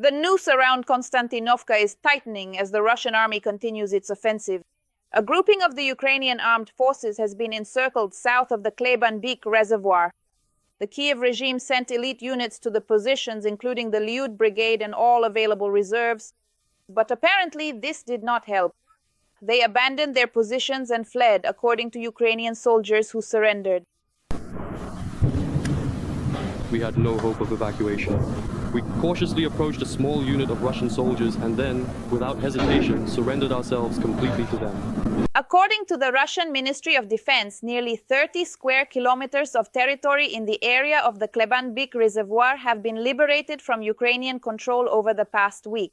The noose around Kostyantynivka is tightening as the Russian army continues its offensive. A grouping of the Ukrainian Armed Forces has been encircled south of the Klebanbek reservoir. The Kiev regime sent elite units to the positions, including the Lyud Brigade and all available reserves. But apparently this did not help. They abandoned their positions and fled, according to Ukrainian soldiers who surrendered. We had no hope of evacuation. We cautiously approached a small unit of Russian soldiers and then, without hesitation, surrendered ourselves completely to them. According to the Russian Ministry of Defense, nearly 30 square kilometers of territory in the area of the Klebanbek reservoir have been liberated from Ukrainian control over the past week.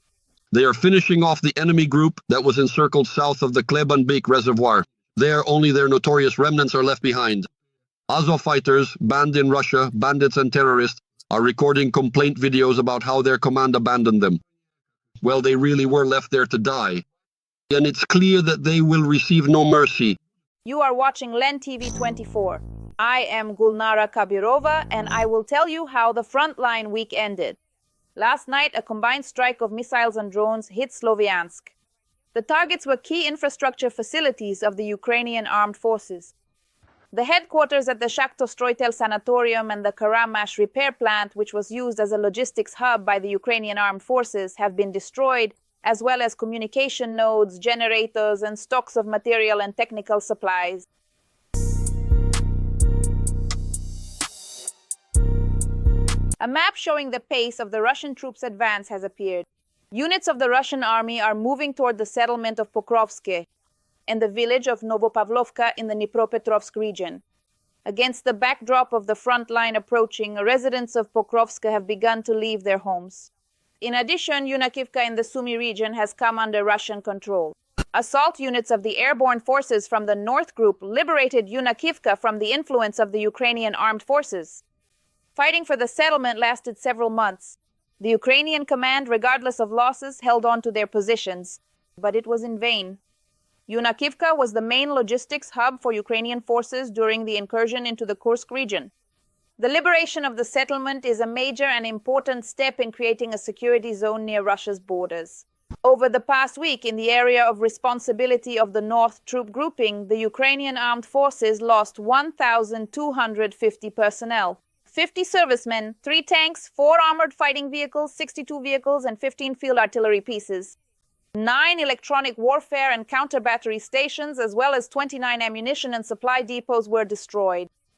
They are finishing off the enemy group that was encircled south of the Klebanbek reservoir. There, only their notorious remnants are left behind. Azov fighters, banned in Russia, bandits and terrorists, are recording complaint videos about how their command abandoned them. Well, they really were left there to die. And it's clear that they will receive no mercy. You are watching Len TV 24. I am Gulnara Kabirova, and I will tell you how the Frontline week ended. Last night, a combined strike of missiles and drones hit Sloviansk. The targets were key infrastructure facilities of the Ukrainian Armed Forces. The headquarters at the Shaktostroitel Sanatorium and the Karamash repair plant, which was used as a logistics hub by the Ukrainian Armed Forces, have been destroyed, as well as communication nodes, generators, and stocks of material and technical supplies. A map showing the pace of the Russian troops' advance has appeared. Units of the Russian army are moving toward the settlement of Pokrovske and the village of Novopavlovka in the Dnipropetrovsk region. Against the backdrop of the front line approaching, residents of Pokrovsk have begun to leave their homes. In addition, Yunakovka in the Sumy region has come under Russian control. Assault units of the airborne forces from the North Group liberated Yunakovka from the influence of the Ukrainian Armed Forces. Fighting for the settlement lasted several months. The Ukrainian command, regardless of losses, held on to their positions, but it was in vain. Yunakovka was the main logistics hub for Ukrainian forces during the incursion into the Kursk region. The liberation of the settlement is a major and important step in creating a security zone near Russia's borders. Over the past week, in the area of responsibility of the North Troop Grouping, the Ukrainian Armed Forces lost 1,250 personnel. 50 servicemen, 3 tanks, 4 armored fighting vehicles, 62 vehicles, and 15 field artillery pieces. 9 electronic warfare and counter-battery stations, as well as 29 ammunition and supply depots were destroyed.